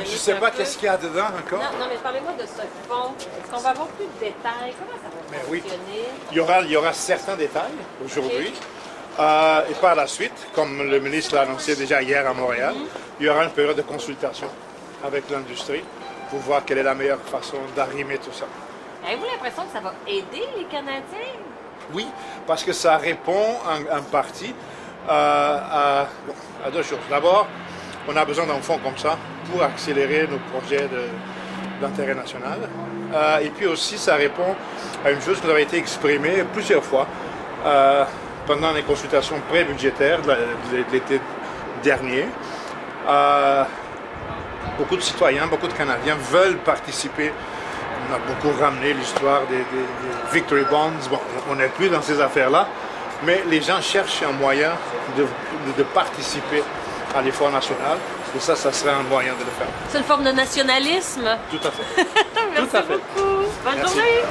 Je sais pas qu'est-ce qu'il y a dedans encore. Non, mais parlez-moi de ce fonds. Est-ce qu'on va avoir plus de détails? Comment ça va fonctionner? Oui. Il y aura certains détails aujourd'hui. Et par la suite, comme le ministre l'a annoncé déjà hier à Montréal, il y aura une période de consultation avec l'industrie pour voir quelle est la meilleure façon d'arrimer tout ça. Avez-vous l'impression que ça va aider les Canadiens? Oui, parce que ça répond en partie à deux choses. D'abord, on a besoin d'un fonds comme ça pour accélérer nos projets d'intérêt national. Et puis aussi, ça répond à une chose qui avait été exprimée plusieurs fois pendant les consultations pré-budgétaires de l'été dernier. Beaucoup de citoyens, beaucoup de Canadiens veulent participer. On a beaucoup ramené l'histoire des Victory Bonds. Bon, on n'est plus dans ces affaires-là, mais les gens cherchent un moyen de participer à l'effort national. Et ça serait un moyen de le faire. C'est une forme de nationalisme. Tout à fait. Merci Tout à fait. beaucoup. Bonne Merci. journée.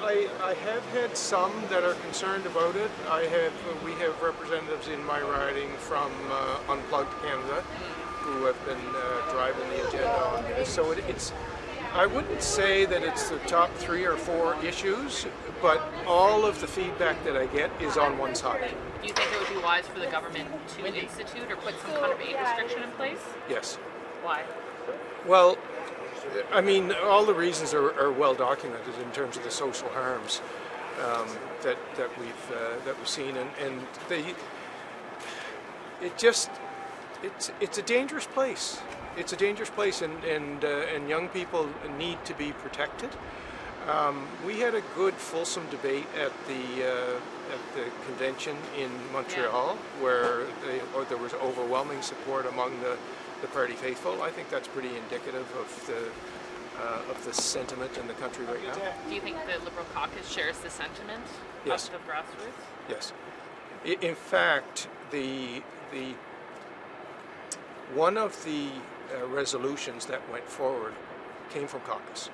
I have had some that are concerned about it. We have representatives in my riding from Unplugged Canada who have been driving the agenda on this. So I wouldn't say that it's the top 3 or 4 issues, but all of the feedback that I get is on one side. Do you think it would be wise for the government to institute or put some kind of age restriction in place? Yes. Why? Well, I mean, all the reasons are well documented in terms of the social harms that we've seen, and it's a dangerous place. It's a dangerous place, and young people need to be protected. We had a good, fulsome debate at the convention in Montreal, where there was overwhelming support among the party faithful. I think that's pretty indicative of the sentiment in the country right now. Do you think the Liberal caucus shares the sentiment Yes. of the grassroots? Yes. In fact, one of the resolutions that went forward came from caucus.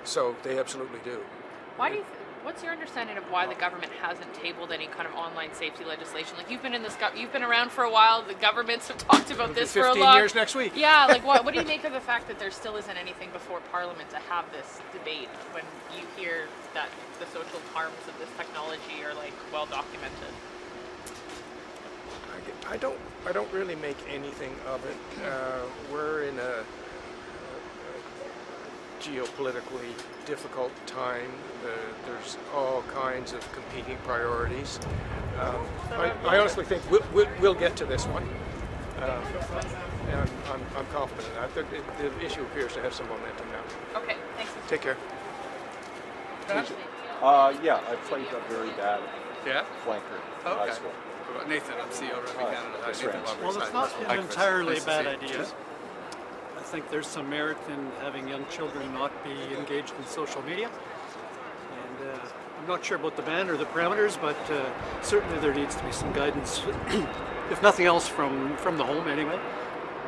So they absolutely do. What's your understanding of why the government hasn't tabled any kind of online safety legislation? Like you've been around for a while. The governments have talked about this for a 15 long. years next week. Yeah, like what do you make of the fact that there still isn't anything before Parliament to have this debate when you hear that the social harms of this technology are like well documented? I don't really make anything of it. We're in a geopolitically difficult time. There's all kinds of competing priorities. I honestly think we'll get to this one, and I'm confident in that. The issue appears to have some momentum now. Okay, thanks. Take care. Yeah, I played a very bad flanker in high school. Nathan, I'm CEO of Rugby Canada. That's Nathan right. Barber. Well, it's not an entirely bad idea. I think there's some merit in having young children not be engaged in social media. And I'm not sure about the ban or the parameters, but certainly there needs to be some guidance, if nothing else from the home anyway.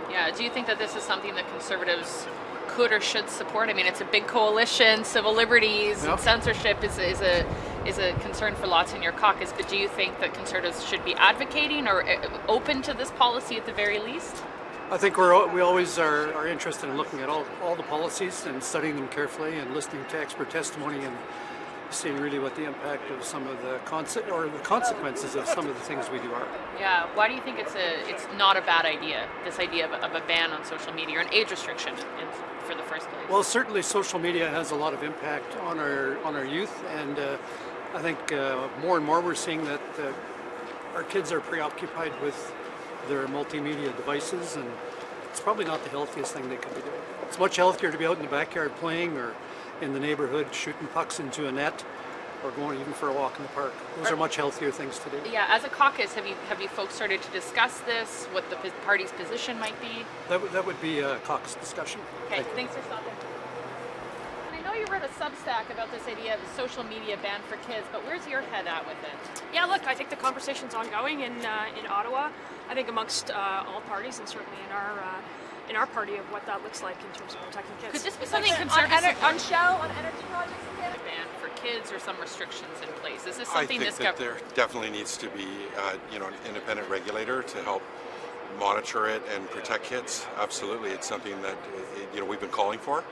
Yeah, do you think that this is something that Conservatives could or should support? I mean, it's a big coalition. Civil liberties and censorship is a concern for lots in your caucus, but do you think that Conservatives should be advocating or open to this policy at the very least? I think we always are interested in looking at all the policies and studying them carefully and listening to expert testimony and seeing really what the impact of some of the consequences of some of the things we do are. Yeah, why do you think it's not a bad idea, this idea of a ban on social media or an age restriction for the first place? Well, certainly social media has a lot of impact on our youth, and I think more and more we're seeing that our kids are preoccupied with their multimedia devices, and it's probably not the healthiest thing they could be doing. It's much healthier to be out in the backyard playing or in the neighborhood shooting pucks into a net or going even for a walk in the park. Those are much healthier things to do. Yeah, as a caucus, have you folks started to discuss this, what the party's position might be? That would be a caucus discussion. Okay, thanks for stopping. And I know you wrote a Substack about this idea of a social media ban for kids, but where's your head at with it? Yeah, look, I think the conversation's ongoing in Ottawa. I think amongst all parties, and certainly in our party of what that looks like in terms of protecting kids. Could this be something conservative on Shell, on energy projects? A ban for kids or some restrictions in place? Is this something I think that there definitely needs to be an independent regulator to help monitor it and protect kids. Absolutely, it's something that we've been calling for.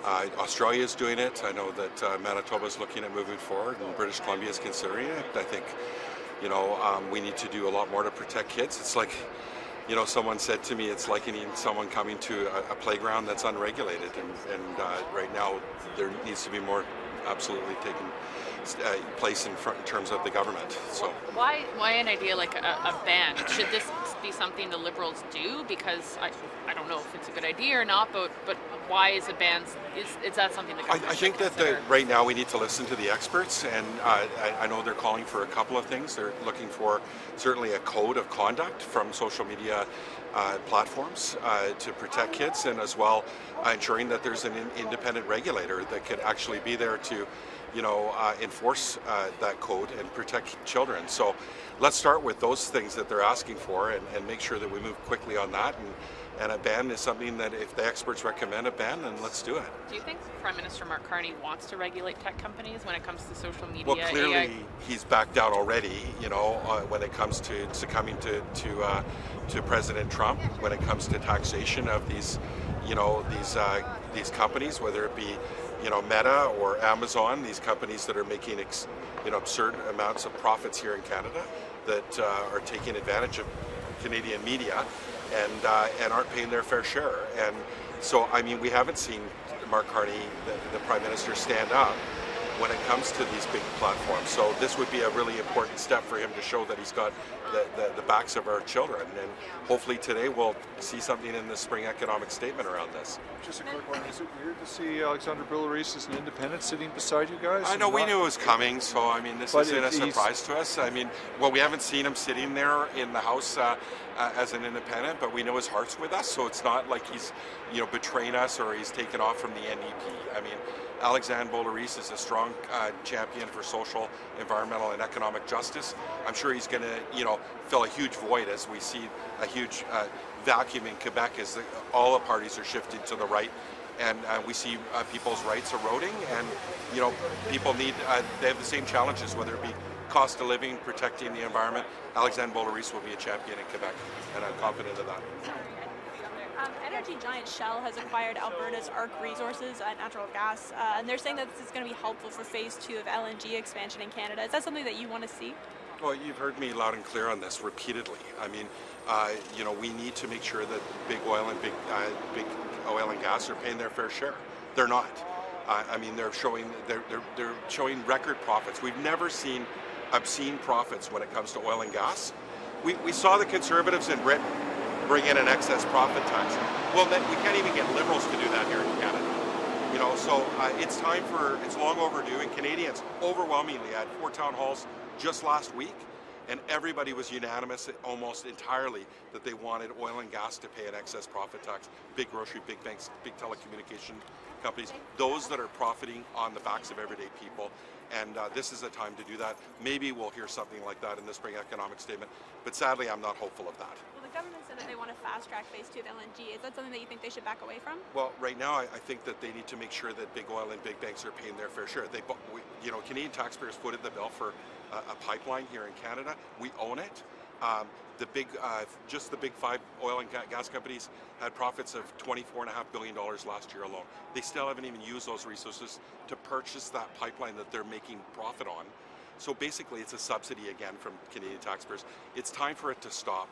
Australia is doing it. I know that Manitoba is looking at moving forward, and British Columbia is considering it. I think we need to do a lot more to protect kids. It's like, someone said to me, it's likening someone coming to a playground that's unregulated, and right now there needs to be more absolutely taking place in terms of the government. So why an idea like a ban? Should this be something the Liberals do? Because I don't know if it's a good idea or not, but why is a ban? Is that something the government I think that right now we need to listen to the experts, and I know they're calling for a couple of things. They're looking for certainly a code of conduct from social media platforms to protect kids, and as well ensuring that there's an independent regulator that could actually be there to enforce that code and protect children. So let's start with those things that they're asking for and make sure that we move quickly on that. And a ban is something that if the experts recommend a ban, then let's do it. Do you think Prime Minister Mark Carney wants to regulate tech companies when it comes to social media? Well, clearly AI? He's backed out already, when it comes to succumbing to President Trump, when it comes to taxation of these companies, whether it be Meta or Amazon, these companies that are making absurd amounts of profits here in Canada, that are taking advantage of Canadian media and aren't paying their fair share. And so, we haven't seen Mark Carney, the Prime Minister, stand up when it comes to these big platforms. So this would be a really important step for him to show that he's got the backs of our children. And hopefully today we'll see something in the spring economic statement around this. Just a quick one. Is it weird to see Alexander Bill-Reece as an independent sitting beside you guys? I know, we knew it was coming, so this isn't a surprise to us. We haven't seen him sitting there in the House as an independent, but we know his heart's with us, so it's not like he's betraying us or he's taken off from the NDP. Alexander Bill-Reece is a strong champion for social, environmental, and economic justice. I'm sure he's going to, fill a huge void as we see a huge vacuum in Quebec as all the parties are shifting to the right, and we see people's rights eroding, and people need they have the same challenges, whether it be cost of living, protecting the environment. Alexander Bill-Reece will be a champion in Quebec, and I'm confident of that. Energy giant Shell has acquired Alberta's ARC Resources, natural gas, and they're saying that this is going to be helpful for phase 2 of LNG expansion in Canada. Is that something that you want to see? Well, you've heard me loud and clear on this repeatedly. We need to make sure that big oil and big oil and gas are paying their fair share. They're not. They're showing record profits. We've never seen obscene profits when it comes to oil and gas. We saw the Conservatives in Britain bring in an excess profit tax. Well, then we can't even get Liberals to do that here in Canada. So it's long overdue, and Canadians overwhelmingly had 4 town halls just last week, and everybody was unanimous almost entirely that they wanted oil and gas to pay an excess profit tax. Big grocery, big banks, big telecommunication companies, those that are profiting on the backs of everyday people. And this is a time to do that. Maybe we'll hear something like that in the spring economic statement, but sadly I'm not hopeful of that. Well, the government said that they want to fast-track phase 2 of LNG. Is that something that you think they should back away from? Well, right now I think that they need to make sure that big oil and big banks are paying their fair share. Canadian taxpayers footed the bill for a pipeline here in Canada. We own it. Just the big 5 oil and gas companies had profits of $24.5 billion last year alone. They still haven't even used those resources to purchase that pipeline that they're making profit on. So basically it's a subsidy again from Canadian taxpayers. It's time for it to stop.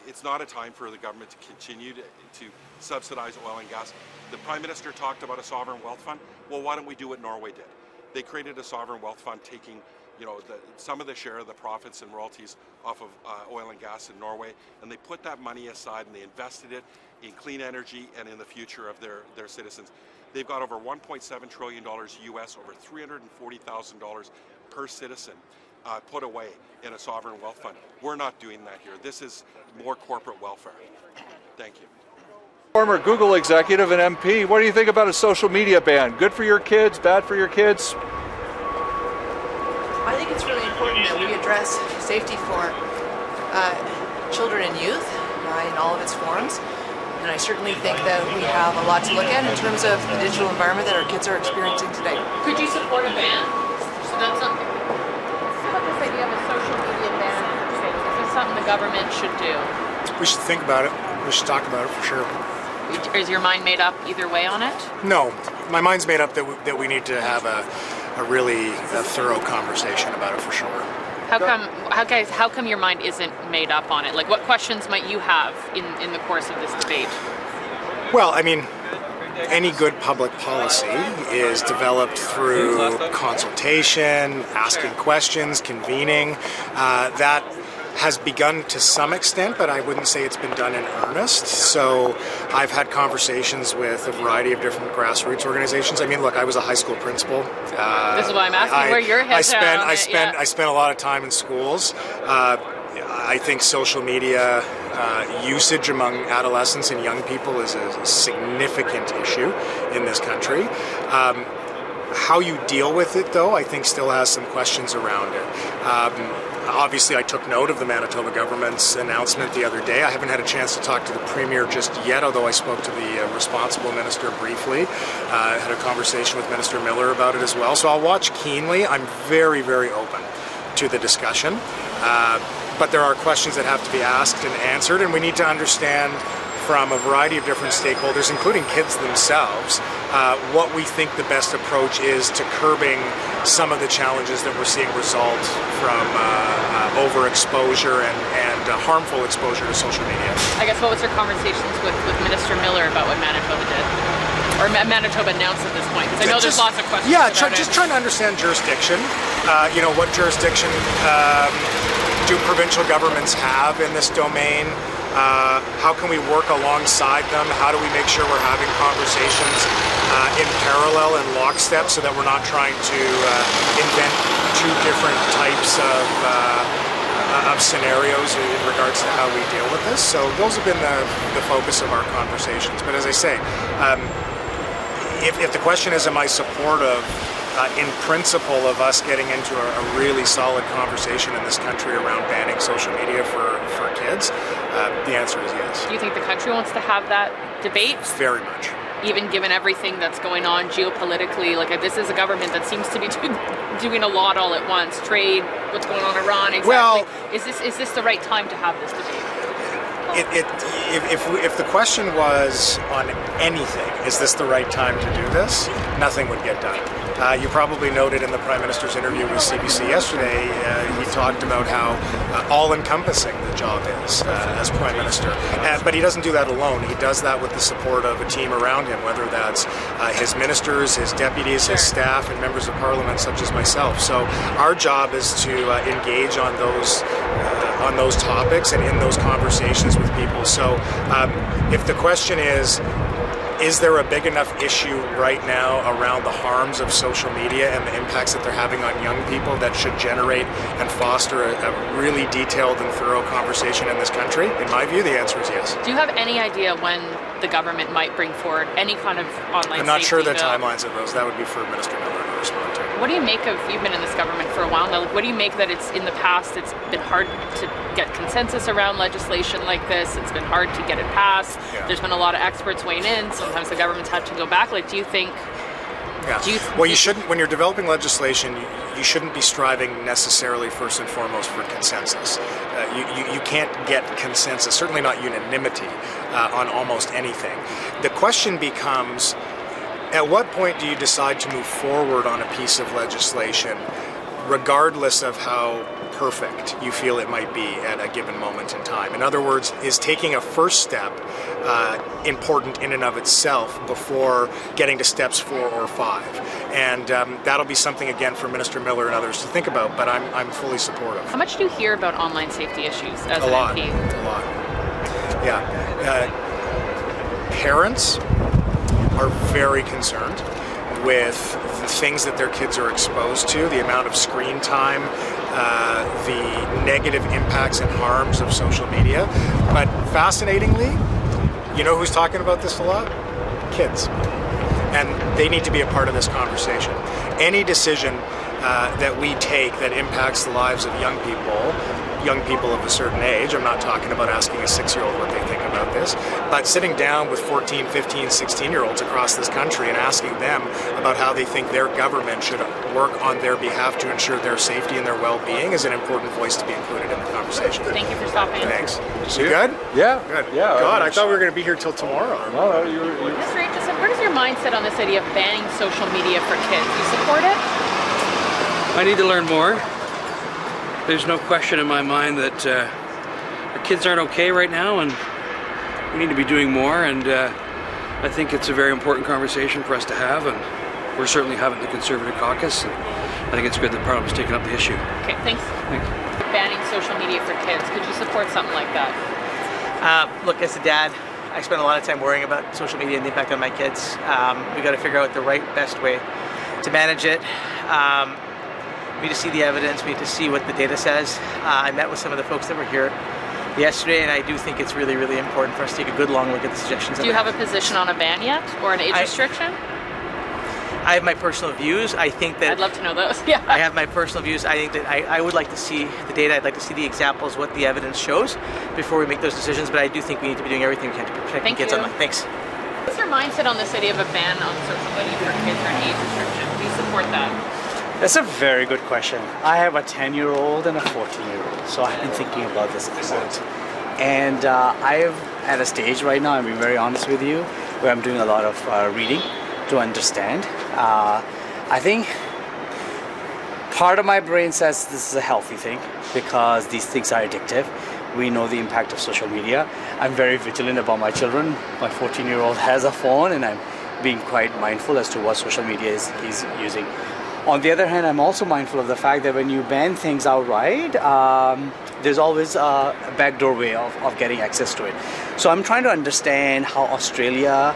It's not a time for the government to continue to subsidize oil and gas. The Prime Minister talked about a sovereign wealth fund. Well, why don't we do what Norway did? They created a sovereign wealth fund taking some of the share of the profits and royalties off of oil and gas in Norway, and they put that money aside and they invested it in clean energy and in the future of their citizens. They've got over $1.7 trillion US, over $340,000 per citizen put away in a sovereign wealth fund. We're not doing that here. This is more corporate welfare. Thank you. Former Google executive and MP, what do you think about a social media ban? Good for your kids, bad for your kids? I think it's really important that we address safety for children and youth in all of its forms. And I certainly think that we have a lot to look at in terms of the digital environment that our kids are experiencing today. Could you support a ban? So that's something. How about this idea of a social media ban for kids? Is this something the government should do? We should think about it. We should talk about it for sure. Is your mind made up either way on it? No, my mind's made up that we need to have a really thorough conversation about it for sure. How come your mind isn't made up on it? Like, what questions might you have in the course of this debate? Well, I mean, any good public policy is developed through consultation, asking questions, convening. That has begun to some extent, but I wouldn't say it's been done in earnest. So I've had conversations with a variety of different grassroots organizations. I mean, look, I was a high school principal. This is why I'm asking where your head's at on it. I spent a lot of time in schools. I think social media usage among adolescents and young people is a significant issue in this country. How you deal with it, though, I think still has some questions around it. Obviously, I took note of the Manitoba government's announcement the other day. I haven't had a chance to talk to the Premier just yet, although I spoke to the responsible minister briefly. I had a conversation with Minister Miller about it as well. So I'll watch keenly. I'm very, very open to the discussion. But there are questions that have to be asked and answered, and we need to understand from a variety of different stakeholders, including kids themselves, what we think the best approach is to curbing some of the challenges that we're seeing result from overexposure and harmful exposure to social media. I guess what was your conversations with Minister Miller about what Manitoba did? Or Manitoba announced at this point? Because I know there's lots of questions about just trying to understand jurisdiction. What jurisdiction do provincial governments have in this domain? How can we work alongside them? How do we make sure we're having conversations in parallel and lockstep so that we're not trying to invent two different types of scenarios in regards to how we deal with this? So those have been the focus of our conversations. But as I say, if the question is, am I supportive in principle of us getting into a really solid conversation in this country around banning social media for kids, the answer is yes. Do you think the country wants to have that debate? Very much. Even given everything that's going on geopolitically, like this is a government that seems to be doing a lot all at once. Trade, what's going on in Iran, exactly. Well, is this the right time to have this debate? If the question was on anything, is this the right time to do this? Nothing would get done. You probably noted in the Prime Minister's interview with CBC yesterday, he talked about how all-encompassing the job is as Prime Minister. But he doesn't do that alone. He does that with the support of a team around him, whether that's his ministers, his deputies, his staff, and members of Parliament such as myself. So our job is to engage on those topics and in those conversations with people. So if the question is there a big enough issue right now around the harms of social media and the impacts that they're having on young people that should generate and foster a really detailed and thorough conversation in this country? In my view, the answer is yes. Do you have any idea when the government might bring forward any kind of online I'm not sure the bill? timelines of those. That would be for Minister Miller to respond to. What do you make of, you've been in this government for a while now, what do you make that it's in the past, it's been hard to get consensus around legislation like this, it's been hard to get it passed, There's been a lot of experts weighing in, sometimes the government's had to go back, like do you think... Well, you shouldn't, when you're developing legislation, you shouldn't be striving necessarily first and foremost for consensus. You can't get consensus, certainly not unanimity, on almost anything. The question becomes, at what point do you decide to move forward on a piece of legislation, regardless of how perfect you feel it might be at a given moment in time? In other words, is taking a first step important in and of itself before getting to steps 4 or 5? And that'll be something, again, for Minister Miller and others to think about, but I'm fully supportive. How much do you hear about online safety issues as an MP? A lot. Yeah. Parents are very concerned with the things that their kids are exposed to, the amount of screen time, the negative impacts and harms of social media. But fascinatingly, you know who's talking about this a lot? Kids. And they need to be a part of this conversation. Any decision that we take that impacts the lives of young people of a certain age. I'm not talking about asking a 6-year-old what they think about this, but sitting down with 14, 15, 16-year-olds across this country and asking them about how they think their government should work on their behalf to ensure their safety and their well-being is an important voice to be included in the conversation. Thank you for stopping. Thanks. You good? Yeah. Good. Yeah. God, I thought we were going to be here till tomorrow. No, Mr. Aitchison, what is your mindset on this idea of banning social media for kids? Do you support it? I need to learn more. There's no question in my mind that our kids aren't okay right now, and we need to be doing more. And I think it's a very important conversation for us to have, and we're certainly having the Conservative caucus. And I think it's good that Parliament's taken up the issue. Okay, thanks. Thanks. Banning social media for kids. Could you support something like that? Look, as a dad, I spend a lot of time worrying about social media and the impact on my kids. We got to figure out the best way to manage it. We need to see the evidence. We need to see what the data says. I met with some of the folks that were here yesterday, and I do think it's really, really important for us to take a good long look at the suggestions. Do you have a position on a ban yet, or an age restriction? I have my personal views. I think that... I'd love to know those, yeah. I have my personal views. I think that I would like to see the data. I'd like to see the examples, what the evidence shows, before we make those decisions, but I do think we need to be doing everything we can to protect the kids online. Thanks. What's your mindset on this idea of a ban on social media for kids or an age restriction? Do you support that? That's a very good question. I have a 10-year-old and a 14-year-old, so I've been thinking about this a lot. And I'm at a stage right now, I'm being very honest with you, where I'm doing a lot of reading to understand. I think part of my brain says this is a healthy thing because these things are addictive. We know the impact of social media. I'm very vigilant about my children. My 14-year-old has a phone, and I'm being quite mindful as to what social media he's using. On the other hand, I'm also mindful of the fact that when you ban things outright, there's always a backdoor way of getting access to it. So I'm trying to understand how Australia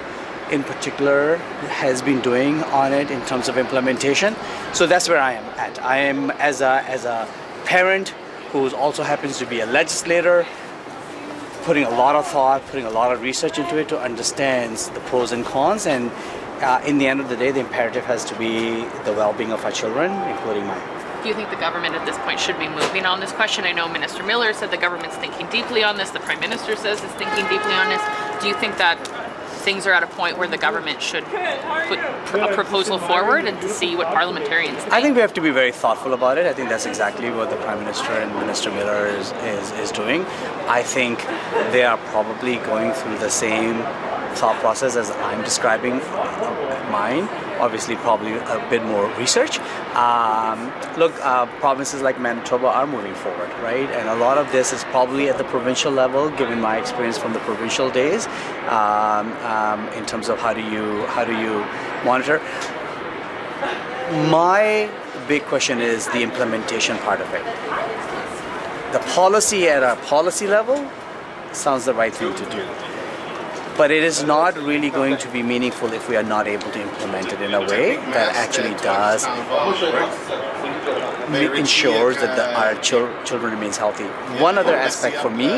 in particular has been doing on it in terms of implementation. So that's where I am at. I am as a parent who also happens to be a legislator, putting a lot of thought, putting a lot of research into it to understand the pros and cons, and in the end of the day, the imperative has to be the well-being of our children, including mine. Do you think the government at this point should be moving on this question? I know Minister Miller said the government's thinking deeply on this. The Prime Minister says it's thinking deeply on this. Do you think that things are at a point where the government should put a proposal forward and to see what parliamentarians think? I think we have to be very thoughtful about it. I think that's exactly what the Prime Minister and Minister Miller is doing. I think they are probably going through the same thought process as I'm describing mine, obviously probably a bit more research. Look, provinces like Manitoba are moving forward, right? And a lot of this is probably at the provincial level, given my experience from the provincial days, in terms of how do you monitor. My big question is the implementation part of it. The policy at a policy level sounds the right thing to do. But it is not really going to be meaningful if we are not able to implement it in a way that actually does ensures that our children remains healthy. One other aspect for me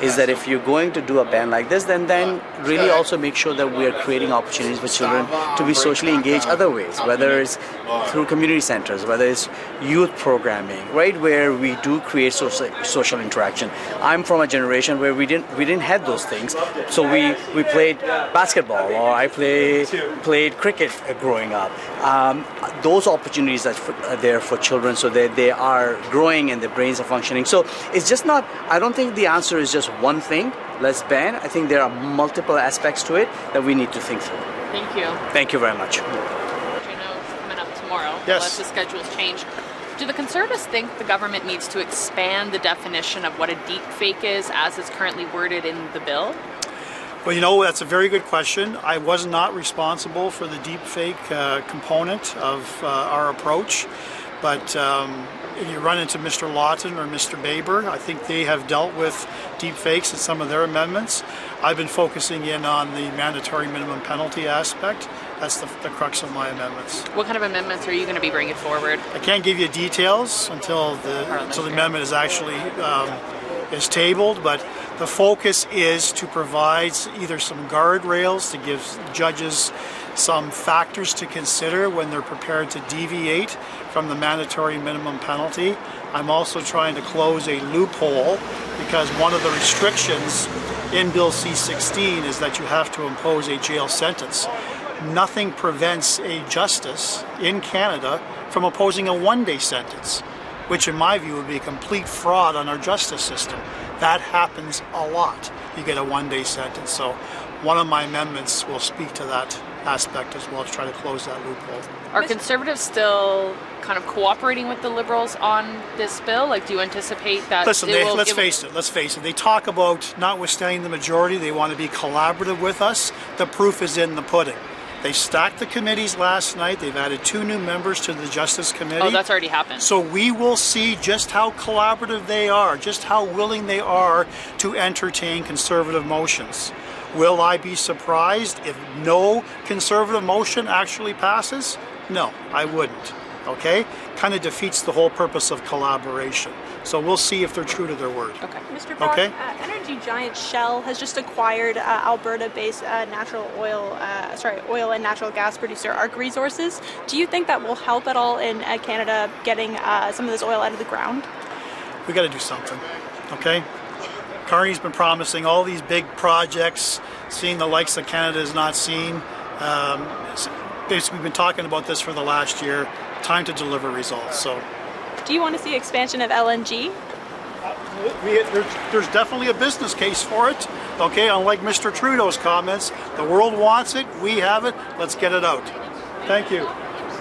is that if you're going to do a ban like this, then really also make sure that we are creating opportunities for children to be socially engaged other ways, whether it's through community centers, whether it's youth programming, right, where we do create social interaction. I'm from a generation where we didn't have those things, so we played basketball, or I played cricket growing up. Those opportunities are there for children, so that they are growing and their brains are functioning. So it's just not, I don't think the answer is just one thing, let's ban. I think there are multiple aspects to it that we need to think through. Thank you. Thank you very much. You know, it's coming up tomorrow, yes. Unless the schedules change. Do the Conservatives think the government needs to expand the definition of what a deep fake is as is currently worded in the bill? Well, you know, that's a very good question. I was not responsible for the deep fake component of our approach, but if you run into Mr. Lawton or Mr. Baber, I think they have dealt with deep fakes in some of their amendments. I've been focusing in on the mandatory minimum penalty aspect. That's the crux of my amendments. What kind of amendments are you going to be bringing forward? I can't give you details until the amendment is actually is tabled, but the focus is to provide either some guardrails to give judges some factors to consider when they're prepared to deviate from the mandatory minimum penalty. I'm also trying to close a loophole because one of the restrictions in Bill C-16 is that you have to impose a jail sentence. Nothing prevents a justice in Canada from imposing a one-day sentence, which in my view would be a complete fraud on our justice system. That happens a lot. You get a one-day sentence. So one of my amendments will speak to that aspect as well to try to close that loophole. Are Conservatives still kind of cooperating with the Liberals on this bill? Like, do you anticipate that? Listen, let's face it. They talk about notwithstanding the majority, they want to be collaborative with us. The proof is in the pudding. They stacked the committees last night. They've added 2 new members to the Justice Committee. Oh, that's already happened. So we will see just how collaborative they are, just how willing they are to entertain Conservative motions. Will I be surprised if no Conservative motion actually passes? No, I wouldn't. Okay? Kind of defeats the whole purpose of collaboration. So we'll see if they're true to their word. Okay. Mr. Brock, okay? Energy giant Shell has just acquired Alberta-based oil and natural gas producer ARC Resources. Do you think that will help at all in Canada getting some of this oil out of the ground? We got to do something. Okay? Carney's been promising all these big projects, seeing the likes that Canada has not seen. Basically, we've been talking about this for the last year. Time to deliver results. So, do you want to see expansion of LNG? There's definitely a business case for it. Okay, unlike Mr. Trudeau's comments, the world wants it, we have it, let's get it out. Thank you.